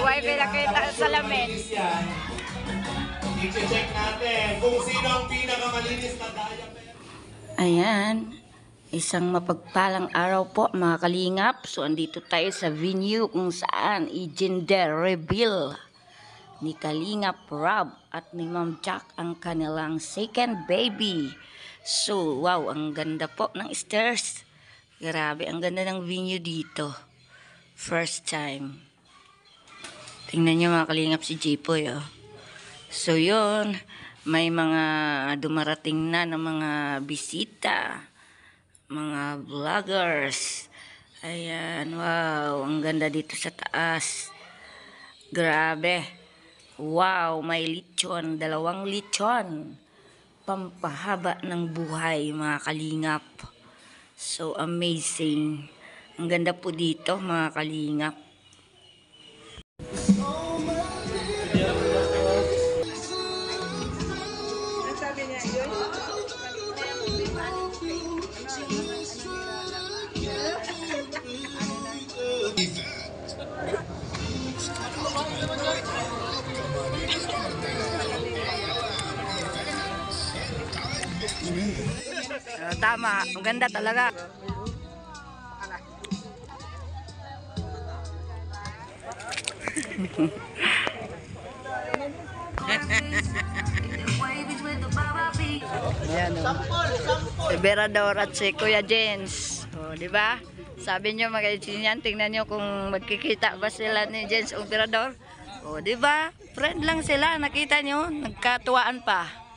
wifi nakita sa salamin. I-check natin kung sino ang pinakamalinis na diaper. Ayan. Isang mapagpalang araw po mga kalingap. So andito tayo sa venue kung saan i-gender reveal ni Kalingap Rob at ni Ma'am Jack ang kanilang second baby. So wow, ang ganda po ng stairs. Grabe, ang ganda ng venue dito. First time. Tingnan nyo mga kalingap si Jipoy, oh. So yun, may mga dumarating na ng mga bisita, mga vloggers. Ayan, wow, ang ganda dito sa taas. Grabe. Wow, may lechon, 2 lechon. Pampahaba ng buhay mga kalingap. So amazing. Ang ganda po dito mga kalingap. Tama, ang ganda talaga. Ayan, si Berador at si Kuya Jens. O, di ba? Sabi nyo mga yan, tingnan nyo kung magkikita ba sila ni Jens o Berador. O, di ba? Friend lang sila, nakita nyo, nagkatuwaan pa.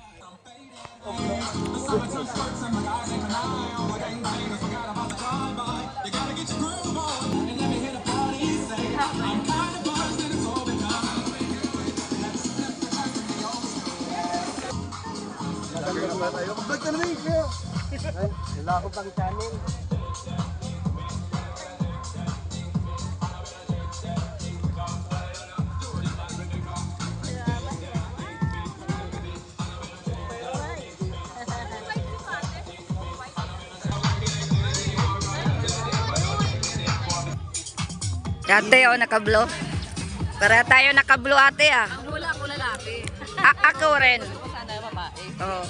Mag-vlog ka na rin, Kuya. Wala ako pang channel. Ate, o, naka-blue. Para tayo naka-blue, ate, ah. Wala ako lalaki. Ako rin. Ako sana babae. Oh.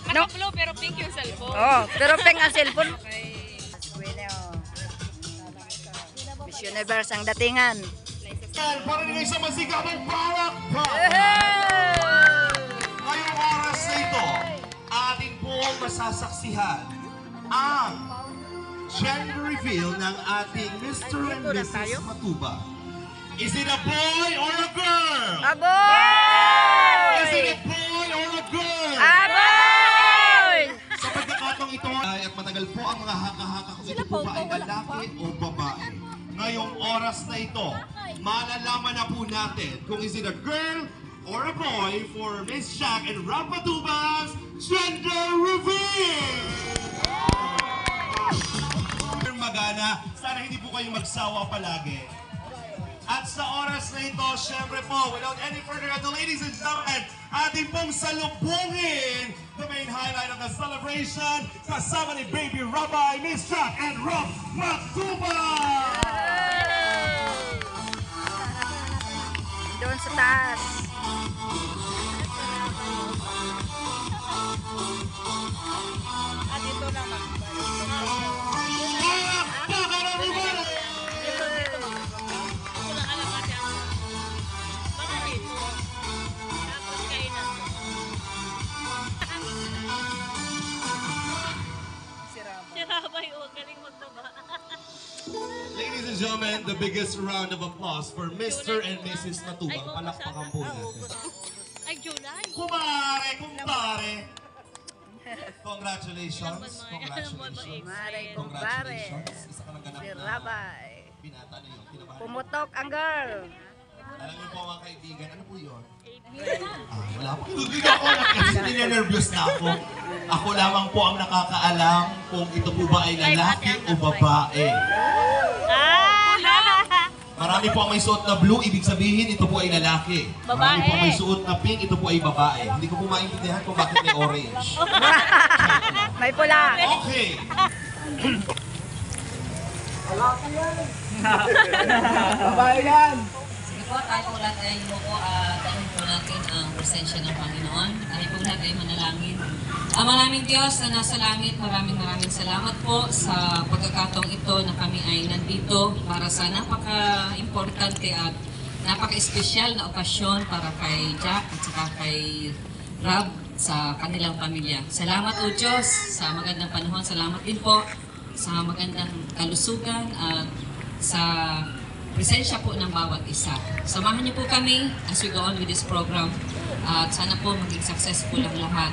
Naka-blue pero pink yung cellphone. Oh, pero peng ang cellphone. Okay. Miss Universe ang datingan. Para nila sa masigabong palakpak. Ngayong oras na ito, atin pong masasaksihan ang gender reveal ng ating Mr. and Mrs. Matuba. Is it a boy or a girl? Aboy! Is it a boy or a girl? Aboy! Sa pagkakataong ito ay at matagal po ang mga haka-haka kung ito po ba ay lalaki o babae. Ngayong oras na ito, malalaman na po natin kung is it a girl or a boy for Miss Jack and Rob Matuba's gender reveal! Magana, sana hindi po kayo magsawa palagi. At sa oras na ito, syempre po, without any further ado, ladies and gentlemen, ating pong salubungin the main highlight of the celebration, kasama ni Baby Rabbi, Miss Jack, and Rob Matuba! Doon sa taas. Dito lang Ladies and gentlemen, the biggest round of applause for Mr. and Mrs. Matuba. Palakpakan po natin. Ay, July. Kumare, kumpare. Congratulations. Congratulations. Maray, kumpare. Congratulations. Isa ka ng ganap Si na Rabay. binata na yun. Kinabahan. Pumutok ang girl. Alam niyo po mga kaibigan, ano po yun? Wala po. Kinulig ako na kasi ninenervyos na ako. Ako lamang po ang nakakaalam kung ito po ba ay lalaki o babae. Marami po ang may suot na blue, ibig sabihin ito po ay lalaki. Marami po ang may suot na pink, ito po ay babae. Hindi ko po maintindihan kung bakit may orange. May pula. Okay. Babae yan! po, tayo po lahat ay mo po, tanong po natin ang presensya ng Panginoon. Tayo po lahat ay manalangin. Maraming Diyos na nasa langit, maraming salamat po sa pagkakataong ito na kami ay nandito para sa napaka-importante at napaka-espesyal na okasyon para kay Jack at saka kay Rob sa kanilang pamilya. Salamat po Diyos sa magandang panahon. Salamat din po sa magandang kalusugan at sa presensya po ng bawat isa. Samahan niyo po kami as we go on with this program at sana po maging successful ang lahat.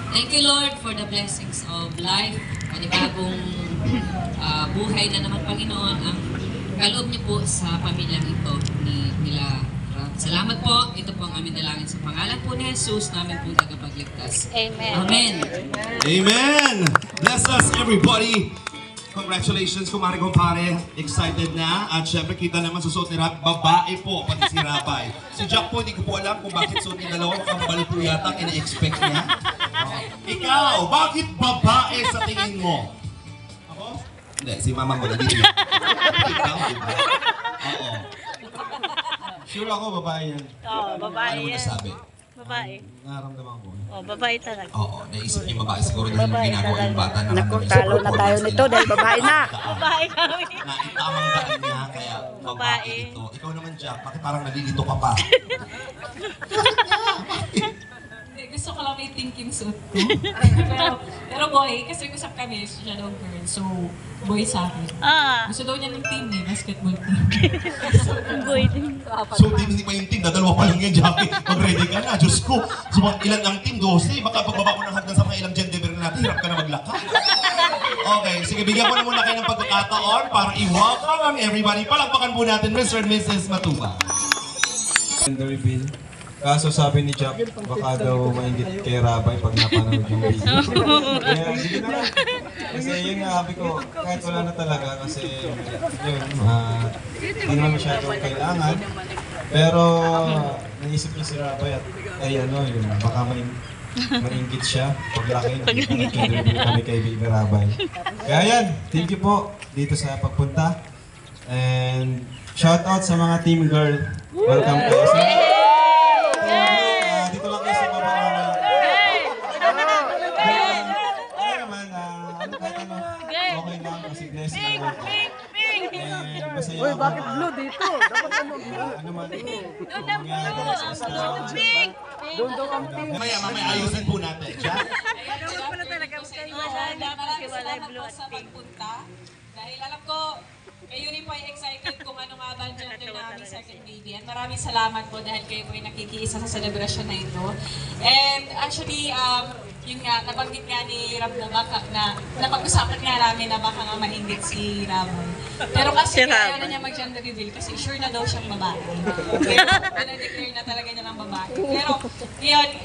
Thank you Lord for the blessings of life, panibagong buhay na naman Panginoon ang kaloob niyo po sa pamilyang ito nila. Salamat po. Ito po ang aming dalangin sa pangalan po ni Jesus, namin po tagapagligtas. Amen. Amen. Amen! Bless us everybody! Congratulations, kumare kumpare. Excited na. At syempre, kita naman susuot ni Rap. Babae po, pati si Rapay. Si Jack po, hindi ko po alam kung bakit suot ni dalawang kambal po yata ina-expect niya. Ikaw, bakit babae sa tingin mo? Ako? Hindi, si mama mo na dito. Ikaw, diba? Oo. Sure ako, babae yan. Oo, babae Ano mo yan. nasabi? Babae. Naramdaman ko. Oh, babae talaga. Oo, naisip niyo babae siguro dahil yung ginagawa yung bata na Naku, talo na tayo nito dahil babae na. Babae kami. Na itamang daan niya, kaya babae Babae. ito. Ikaw naman, Jack, bakit parang nalilito ka pa? Gusto ko lang may thinking suit ko. pero boy, kasi usap kami, siya daw girl, so boy sa akin. Gusto daw niya ng team eh, basketball team. Boy din. So, hindi pa yung team, dadalawa pa lang yan, Jackie. Mag-ready ka na, Diyos ko. So, ilan ang team? 12. Baka pagbaba mo ng hagdan sa mga ilang gender natin, hirap ka na maglakad. Okay, sige, bigyan ko na muna kayo ng pagkakataon para i-welcome ang everybody. Palakpakan po natin, Mr. and Mrs. Matuba. Gender reveal. Kaso sabi ni Jack, baka daw maingit kay Rabay pag napanood yung video. Kaya sige na lang. Kasi yun nga, sabi ko, kahit wala na talaga kasi yun, hindi naman masyadong kailangan. Pero naisip niya si Rabay at ay ano, yun, baka maingit siya paglaki. Nag-reveal kami kay Baby Rabay. Kaya yan, thank you po dito sa pagpunta. And shout out sa mga team girl. Welcome kayo sa dito lang kayo sa baba naman. Ano naman, ano kahit ano, okay lang kasi blessing naman. And masaya ako. Uy, bakit blue dito? Dapat ano man, mangyayari sa pink! Mamaya ayusin po natin, Jack. Maraming salamat po sa pagpunta. Dahil alam ko, kayo rin po ay excited kung ano nga ba ang gender na aming second baby. At maraming salamat po dahil kayo po ay nakikiisa sa celebration na ito. And actually, yun nga, nabanggit nga ni Rambo baka na napag-usapan nga namin na baka nga maingit si Ramon. Pero kasi ayaw na niya mag-gender reveal kasi sure na daw siyang babae. Pero na-declare na talaga niya ng babae. Pero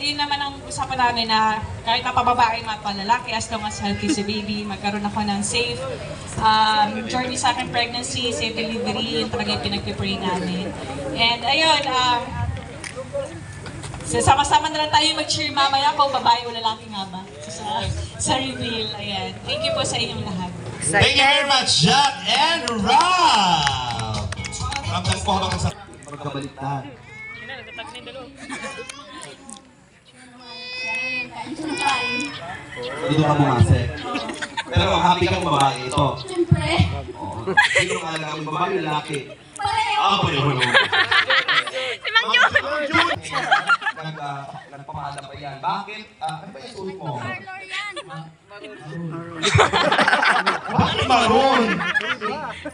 yun naman ang usapan namin na kahit mapababae mapalalaki, as long as healthy si baby, magkaroon ako ng safe journey sa aking pregnancy, safe delivery, yun talaga yung pinag-pray namin. And ayun, sama-sama na lang tayo mag-cheer mamaya kung babae o lalaki nga ba sa reveal. Ayan. Thank you po sa inyong lahat. Thank you very much, Jack and Rob! Ramdam ko habang sa magkabaliktad. Dito ka pumasok. Pero happy kang babae ito. Siyempre. Sino ang alaga mo, babae o lalaki? Pareho naman. Si Mang Jun! Nagpapahada pa yan. Bakit? Ano ba yung sulit mo? Bakit maroon?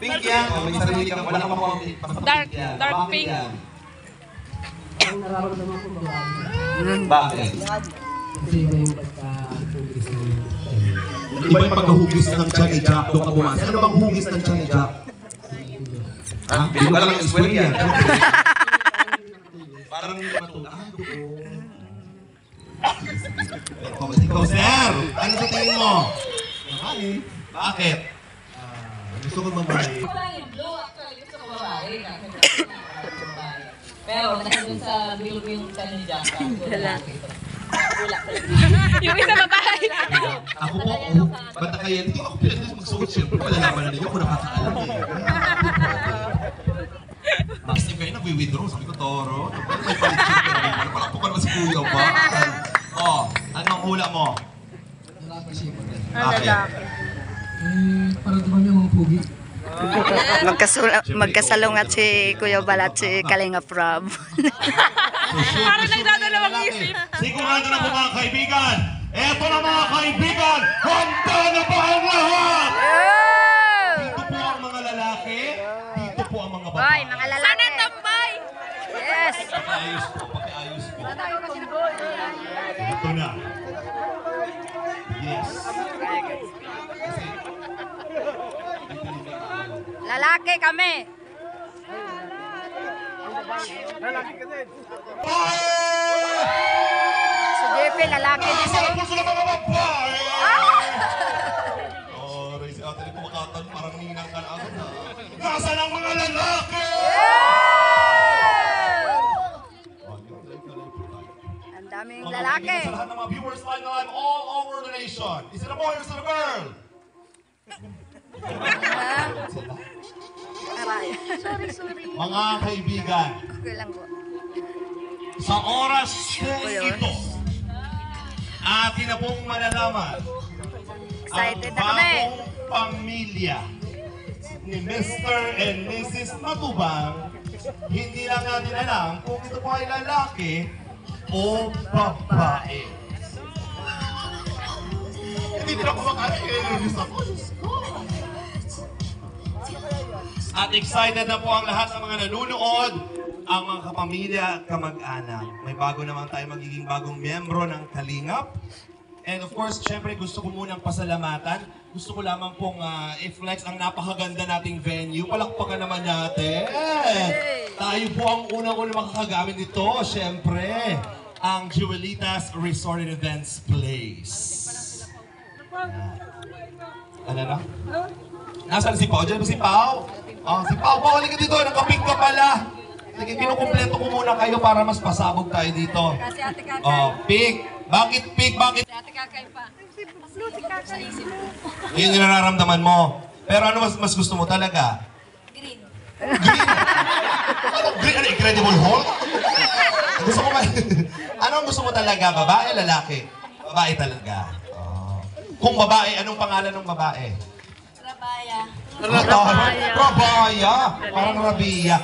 Pink yan. O, may sarili kang wala kang makuha. Dark pink. Bakit? Iba yung pagkahugis ng tiyan ni Jack. Doon ka pumasok. Ano bang hugis ng tiyan ni Jack? Ha? Hindi ka lang ang swell yan. Parang matulaan doon. Ikaw, sir! Ano sa tingin mo? Bakit? Gusto ko babae. Wala yung blue, actually gusto ko babae. Pero dahil dun sa bilog yung tanong ni Jack, lalaki. Yung isa babae. Ako po, bata kaya, hindi ako pinag magsuot siyempre. Wala naman na ninyo, ako nakakaalam eh. Next time kayo na, nagwi-withdraw. Sabi ko, Toro. Palakpo ka naman si Kuya ba? Oh, anong hula mo? Bakit? Para dumami ang mga pugi. Magkasalungat si Kuya Balat si Kalinga Prab. Parang nagdadalawang isip. Sigurado na po mga kaibigan. Eto na mga kaibigan. Handa na ba ang lahat? Dito po ang mga lalaki. Dito po ang mga babae. Hoy, mga lalaki. Sana tambay! Yes. Pakiayos po, pakiayos po. Ito na. Yes. Lalaki kami. Si JP, lalaki din Sa eh. puso ng mga babae! Oh, Ray, si ate kumakatan parang ninang ka na agad na. Nasaan ang mga lalaki? Ang daming Mga lalaki. kaibigan sa lahat ng mga viewers live all over the nation. Is it a boy or is it a girl? Aray. Mga kaibigan, Okay lang po. sa oras kong ito, atin na pong malalaman Excited na ang kami. bagong pamilya ni Mr. and Mrs. Matubang. Hindi lang natin alam kung ito po ay lalaki o babae. Hindi nila kumakain ako. At excited na po ang lahat ng mga nanonood, ang mga kapamilya, kamag-anak. May bago naman tayo magiging bagong miyembro ng Kalingap. And of course, syempre gusto ko munang pasalamatan. Gusto ko lamang pong i-flex ang napakaganda nating venue. Palakpakan naman natin. Tayo po ang unang-unang makakagamit nito, syempre. Ang Jewelitas Resort and Events Place. Ano na? Nasaan si Pao? Diyan ba si Pao? Oh, si Pao, halika dito. Nakapik ka pala. Sige, kinukumpleto ko muna kayo para mas pasabog tayo dito. Kasi ate kakay. Oh, pick. Bakit pick? Bakit? Ate kakay pa. Sa isip ko. Yun yung nararamdaman mo. Pero ano mas gusto mo talaga? Green. Green. Anong green? Ano, Incredible Hulk? Gusto ko ba? Anong gusto mo talaga? Babae, lalaki? Babae talaga. Oh. Kung babae, anong pangalan ng babae? Rabaya. Rabaya. Parang Rabia.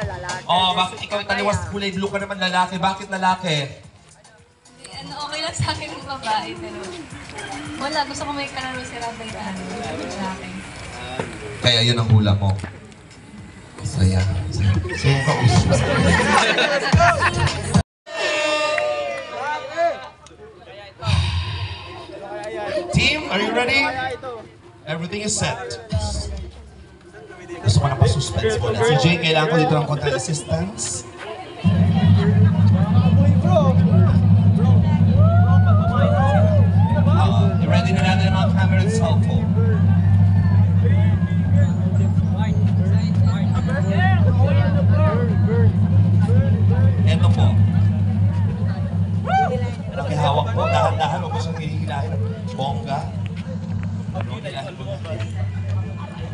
Lalaki. Oh, bakit ikaw taliwas kulay blue ka naman lalaki? Bakit lalaki? Ano, okay lang sa akin yung babae, pero wala, gusto ko may kalaro si Rabaya. Sa akin. Kaya yun ang hula mo. Saya. So, kausap. Team, are you ready? Everything is set. Gusto ko na pa-suspense mo na. Si Jay, kailangan ko dito ng content assistance. I-ready na natin ang mga camera and cellphone. Ito po. Nakihawak po, dahan-dahan, huwag mo siyang hihilahin. Bongga. Hihilahin mo na.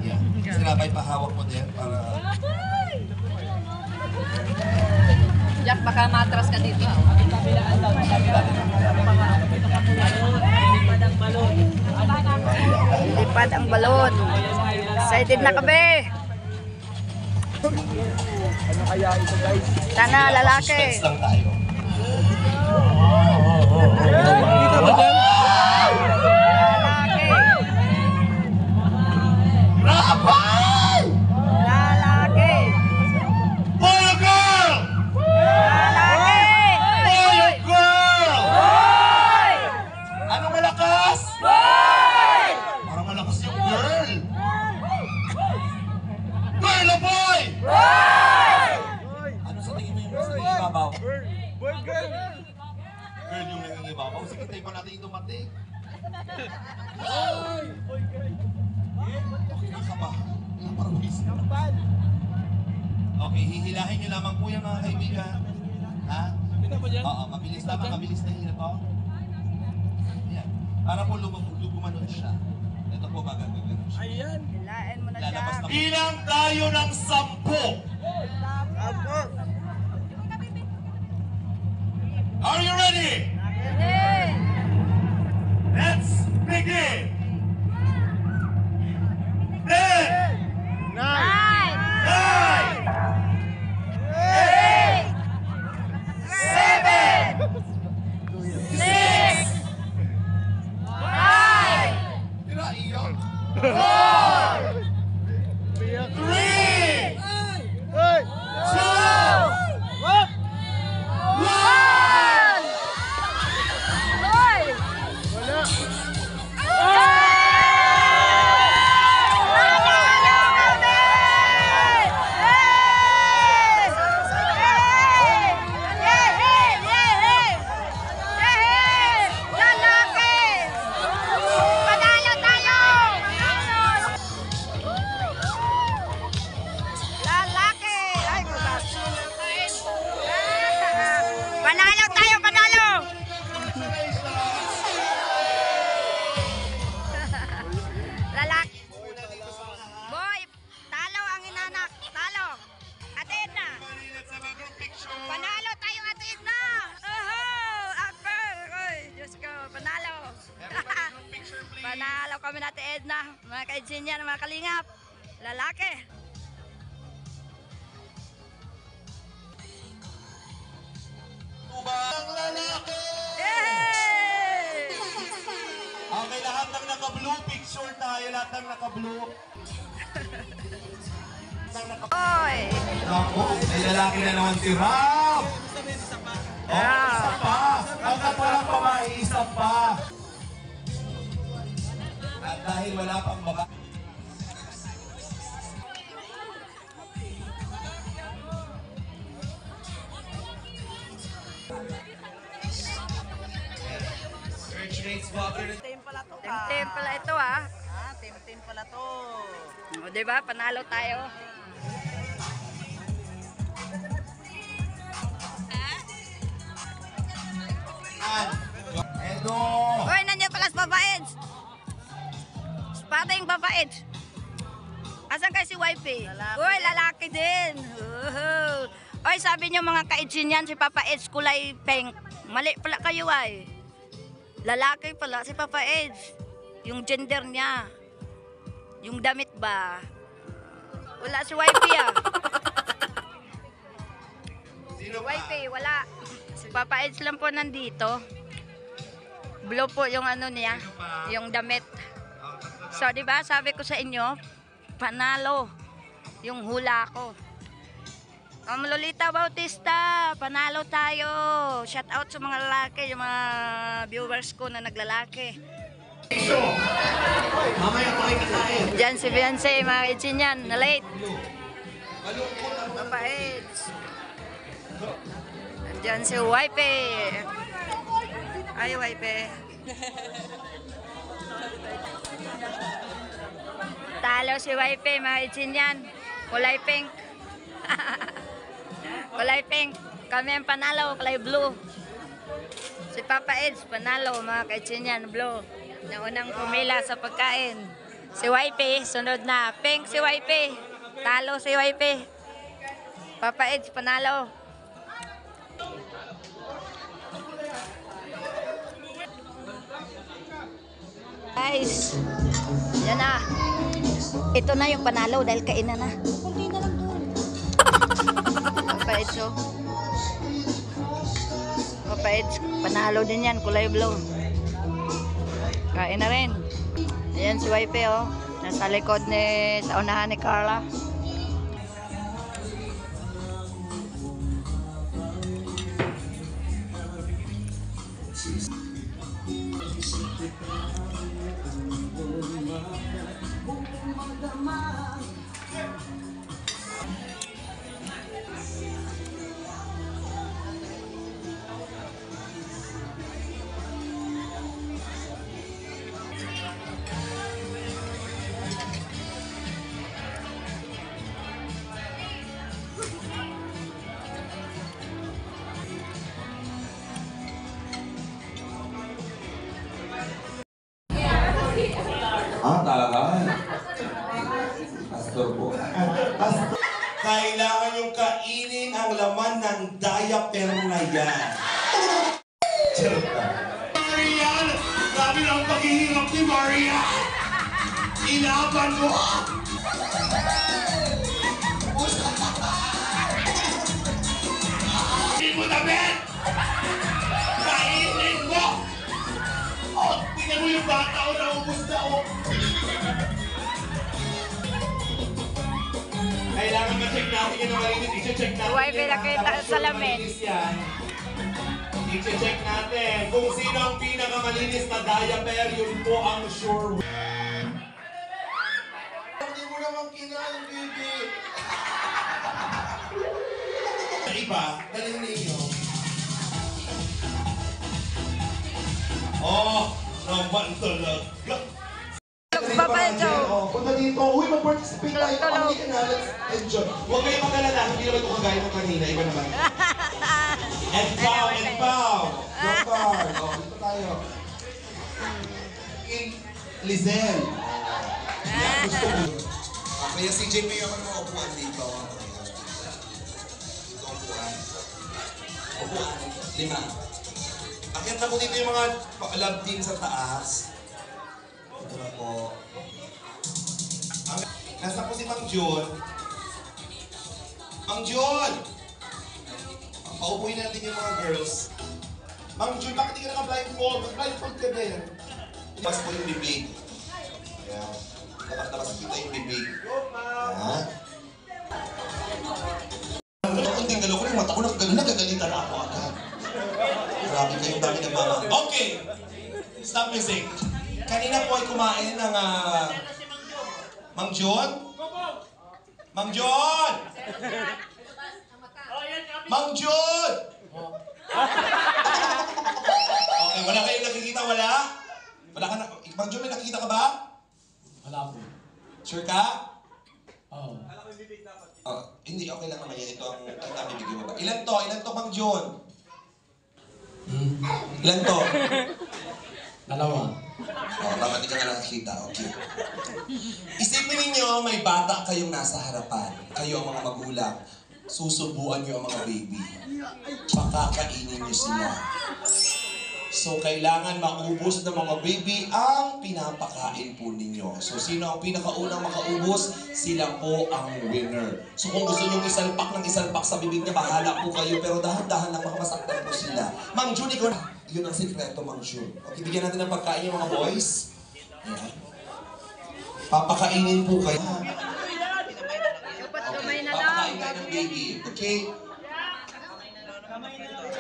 Yan. Sinabay pa hawak mo din para... Jack, baka matras ka dito. Lipad ang balon. Excited na kami. Sana lalaki. Suspense lang tayo. Lalaki. Rabay! Lalaki. Boy or girl? Lalaki. Boy or girl? Hoy! Anong malakas? Hoy! Parang malakas yung girl. Girl o boy? Hoy! Ano sa tingin mo yung mas nangingibabaw? Girl yung nangingibabaw. Sige, tayo pa natin yung dumating. Okay ka ba? Parang wisip. Okay, hihilahin niyo lamang po yan mga kaibigan. Ha? Oo, mabilis lamang, mabilis na hila po. Yan. Para po lumanon siya. Ito po magagawin siya. Hilain mo na siya. Lalabas na. Ilang tayo ng 10? Panalo tayo, panalo! Lalak. Boy, talo ang inanak. Talo. Ate Edna. Panalo tayo, Ate Edna. Upper. Oy, Diyos ko, panalo. Panalo kami na Ate Edna. Mga kaidsinyan, mga kalingap. Lalaki. Ang lalaki! Yay! Okay, lahat ng naka-blue, picture tayo. Lahat ng naka-blue. Oy! Ako, may lalaki na naman si Rob! Oh, isa pa! Ang kapalang babae, isa pa! At dahil wala pang baba... Team pala ito ah. Team pala to. O, diba? Panalo tayo. Edo! Uy, nandiyan pala sa babaeds. Spata yung babaeds. Asan kayo si Wifey? Uy, lalaki din. Uy, sabi niyo mga kaidsin yan, si Papa Eds kulay pink. Mali pala kayo ay. Lalaki pala si Papa Eds. Yung gender niya. Yung damit ba? Wala si Wifey ah. Sino ba? Wifey, wala. Si Papa Eds lang po nandito. Blue po yung ano niya, yung damit. So, di ba, sabi ko sa inyo, panalo yung hula ko. Lolita Bautista, panalo tayo. Shout out sa mga lalaki, yung mga viewers ko na naglalaki. Mamaya makikikain. Diyan si Beyonce, mga kitsin yan, na late. Papa Eds. Diyan si Wifey. Ay, Wifey. Talo si Wifey, mga kitsin yan. Kulay pink. Kulay pink. Kami ang panalo, kulay blue. Si Papa Eds, panalo, mga kitsin yan, blue. Yung unang pumila sa pagkain. Si Wifey, sunod na. Pink si Wifey. Talo si Wifey. Papa Eds, panalo. Guys, yan na. Ito na yung panalo dahil kainan na. Kunti na lang doon. Papa Eds, oh. Papa Eds, panalo din yan, kulay blue. Kain na rin. Ayan si Wifey, oh. Nasa likod sa unahan ni Carla. Ah, talaga? Pastor po. Kailangan yung kainin ang laman ng diaper na yan. Marian! Grabe na ang paghihirap ni Marian! Ilaban mo! Kainin mo damit! Kainin mo! Oh, tingnan mo yung bata o naubos na o! Kailangan ma-check natin yung malinis. I-check natin. Wifey, nakita sa salamin. I-check natin kung sino ang pinakamalinis na diaper, yun po ang sure. Hindi mo naman kinain, baby. Sa iba, dalhin ninyo. Oh, naman talaga. Papa Eds, oh. Punta dito. Uy, mag-participate tayo. Tulog. Hindi ka na. Let's enjoy. Huwag kayong mag-alala. Hindi naman ito kagaya ng kanina. Iba naman. And Lizel. Yan, gusto ko. Kaya si JP yung mga upuan dito. Dito upuan. Upuan. 5. Akyat na po dito yung mga love team sa taas. Ito na po. Nasa po si Mang Jun. Mang Jun! Paupuin natin yung mga girls. Mang Jun, bakit di ka naka-blindfold? Mag-blindfold ka din. Mas po yung bibig. Ayan. Dapat kita yung bibig. Ayan. Ang tingalo ko yung mata ko nagagalitan na ako agad. Grabe kayong dami nagmamahal. Okay! Stop music. Kanina po ay kumain ng Mang Jun? Mang Jun! Mang Jun! Okay, wala kayong nakikita, wala? Wala ka na... Mang Jun, may nakikita ka ba? Wala po. Sure ka? Oo. Hindi, okay lang naman yan. Ito ang bibigyan mo ba? Ilan to? Ilan to, Mang Jun? Ilan to? 2. Bakit di ka nga nakikita? Okay. Isipin ninyo, may bata kayong nasa harapan. Kayo ang mga magulang. Susubuan nyo ang mga baby. Pakakainin nyo sila. So, kailangan maubos ng mga baby ang pinapakain po ninyo. So, sino ang pinakaunang makaubos? Sila po ang winner. So, kung gusto nyo isalpak ng isalpak sa bibig niya, bahala po kayo. Pero dahan-dahan lang makamasaktan po sila. Mang Jun, ikaw na. Yun ang sikreto, Mang Jun. Okay, bigyan natin ng pagkain yung mga boys. Ayan. Papakainin po kayo. Okay, papakain kayo ng baby. Okay?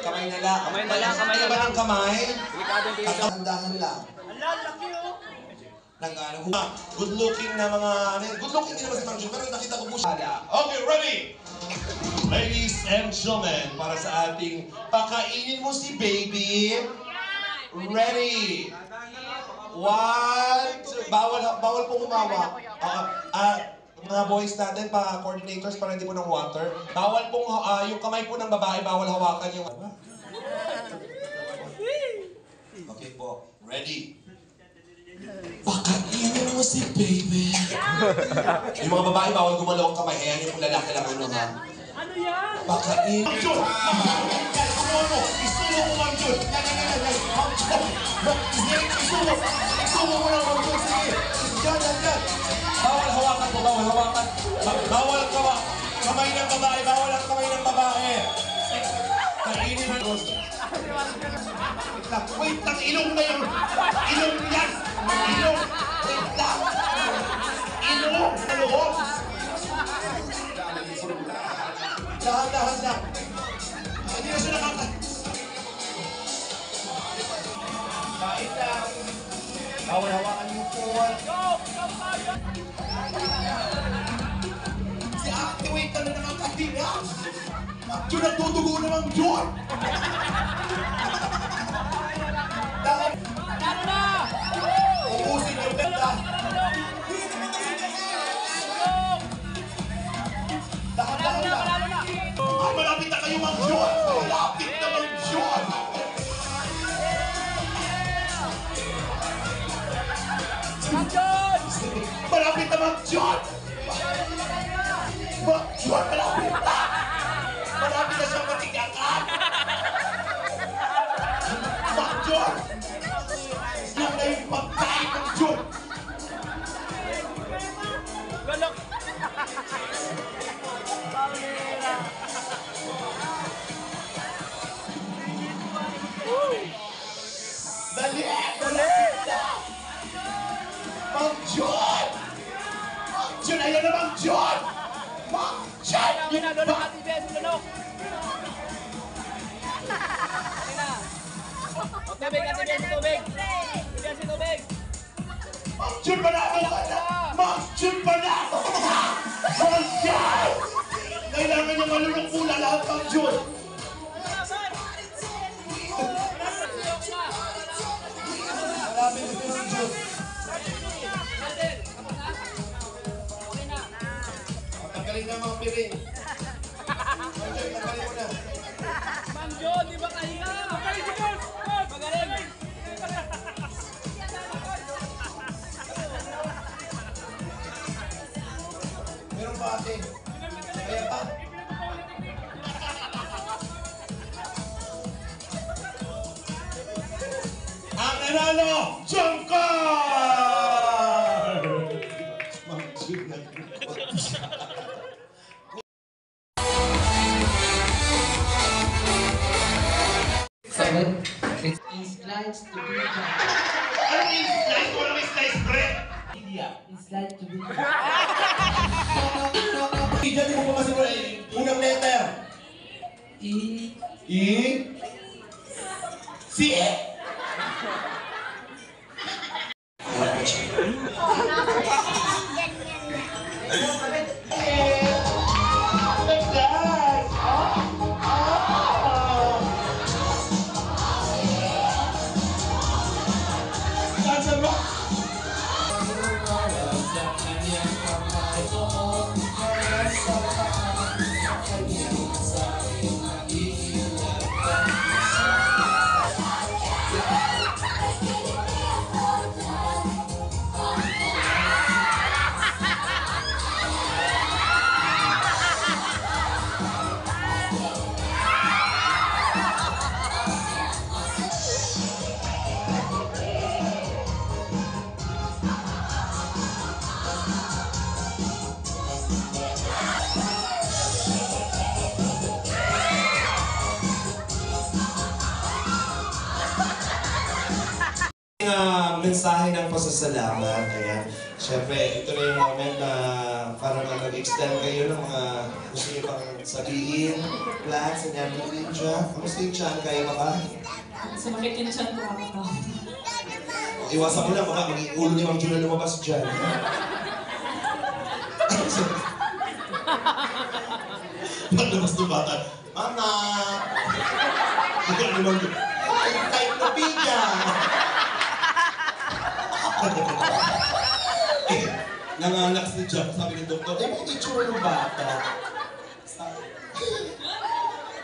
Kamay na lang. Kamay na lang. Kamay na ba ng kamay? Dahan-dahan lang. Good looking na mga... Good looking din naman si Mang Jun, pero nakita ko po siya. Okay, ready? Ladies and gentlemen, para sa ating pakainin mo si baby. Ready? 1, 2, bawal po humawak. Mga boys natin, coordinators, para hindi po ng water. Bawal pong, yung kamay po ng babae, bawal hawakan yung... Okay po. Ready? Pakainin mo si baby. Yung mga babae, bawal gumalaw ang kamay. Ayan yung lalaki lang ano ha. Ano yan? Pakain. Mang Jun! Isulo! Isulo mo, Mang Jun! Yan! Mang Jun! Isulo mo lang, Mang Jun! Sige! Yan! Bawal hawakan po, bawal hawakan. Bawal kamay ng babae! Bawal ang kamay ng babae! Kainin mo. Wait lang! Ilong na yun! Ilong yan! Ilong! Wait lang! Ilong! Ilong! Dahan-dahan lang! Hindi na siya nakaka... Kain lang! Bawal hawakan yung puwan! Si Ate, wait ka na nakakatinga! Diyo nagtutugo naman Diyon! Ano na? Ubusin yung benda! Dahan-dahan lang! Malapit na kayo, Mang Jun! Malapit na, Mang Jun! Malapit na, Mang Jun! Mang Jun, malapit na! Malapit na siyang matigakan! Mang Jun! Yan na yung pagkain, Mang Jun! Galok. Dali! Malapit na! Mang Jun! Mang Jun! Ayan na, Mang Jun! Mang Jun! Lunok at ibes, lunok. Tubig at ibes, tubig. Ibes, tubig. Mang Jun, panalo ka na! Mang Jun, panalo ka na! Mang Jun! Kailangan niya malulong pula lahat, Mang Jun! Marami na si Mang Jun. Tanggalin na mga piring. Mang Jun, tanggalin mo na. Manjo, di ba kahiya? Magaling si Boss! Magaling! nanalo, Jungkook! It slides to be Ano yung slice? Wala may slice bread! It slides to be Diyan, di mo pa masiguro. Unang letter. E. E. Si E. Mensahe ng pasasalamat. Ayan. Siyempre, ito na yung moment na parang nag-extend kayo ng mga gusto niyo pang sabihin, plans, and everything siya. Kamusta yung tiyan? Kaya ba ba? Sumakit yung chan ko ako. Iwasan mo lang, baka maging ulo ni Ma'am Juna lumabas dyan. Paglabas ng bata, Mama! Ikaw ni Ma'am Juna, ay, type na pizza! Nanganak si Jack, sabi ng doktor, eh, bakit itsura ng bata?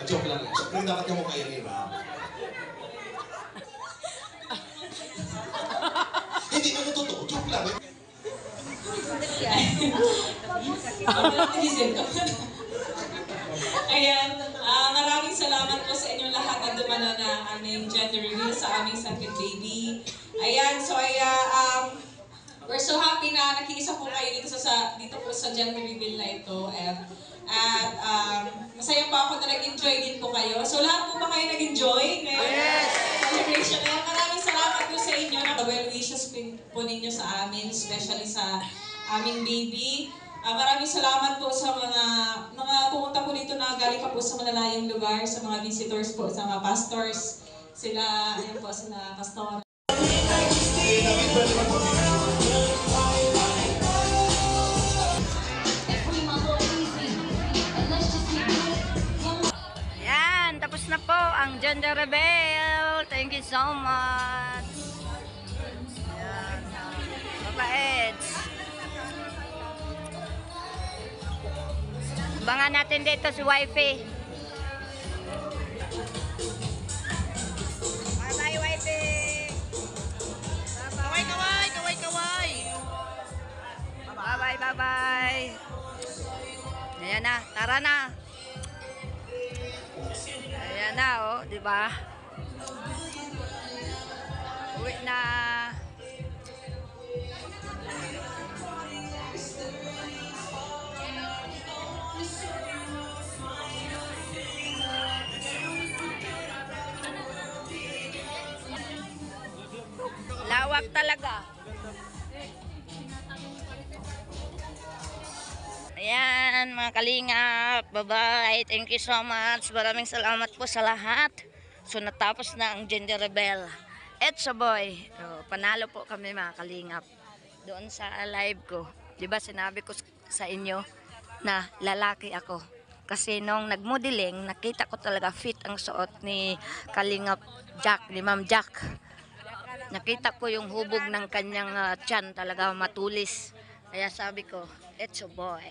Joke lang. Siyempre, dapat yung mukha yun, Rob. Hindi naman totoo, joke lang. Ayan, maraming salamat po sa inyong lahat na dumalo na aming gender reveal sa aming second baby. Ayan, so we're so happy na nakiisa po kayo dito po sa gender reveal na ito. At masaya pa ako na nag-enjoy din po kayo. So lahat po ba kayo nag-enjoy ngayon? Yes! Celebration. Kaya maraming salamat po sa inyo na well wishes po ninyo sa amin, especially sa aming baby. Maraming salamat po sa mga pumunta po dito na galing pa po sa malalayong lugar, sa mga visitors po, sa mga pastors. Sila, ayun po, sila pastor. Yan, tapos na po ang gender reveal. Thank you so much. Yan. Papa-Eds. Abangan natin dito si Wifey. Bye-bye, Wifey. Kaway, kaway, kaway, kaway. Bye-bye, bye-bye. Ayan na, tara na. Ayan na, oh, di ba? Uwi na. Lawak talaga. Ayan, mga kalingap. Bye-bye. Thank you so much. Maraming salamat po sa lahat. So, natapos na ang gender reveal. It's a boy. So, panalo po kami, mga kalingap. Doon sa live ko. Diba sinabi ko sa inyo na lalaki ako. Kasi nung nagmodeling, nakita ko talaga fit ang suot ni Kalingap Jack, ni Ma'am Jack. Nakita ko yung hubog ng kanyang tiyan, talaga matulis. Kaya sabi ko, it's a boy.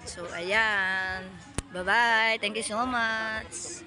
So, ayan. Bye-bye. Thank you so much.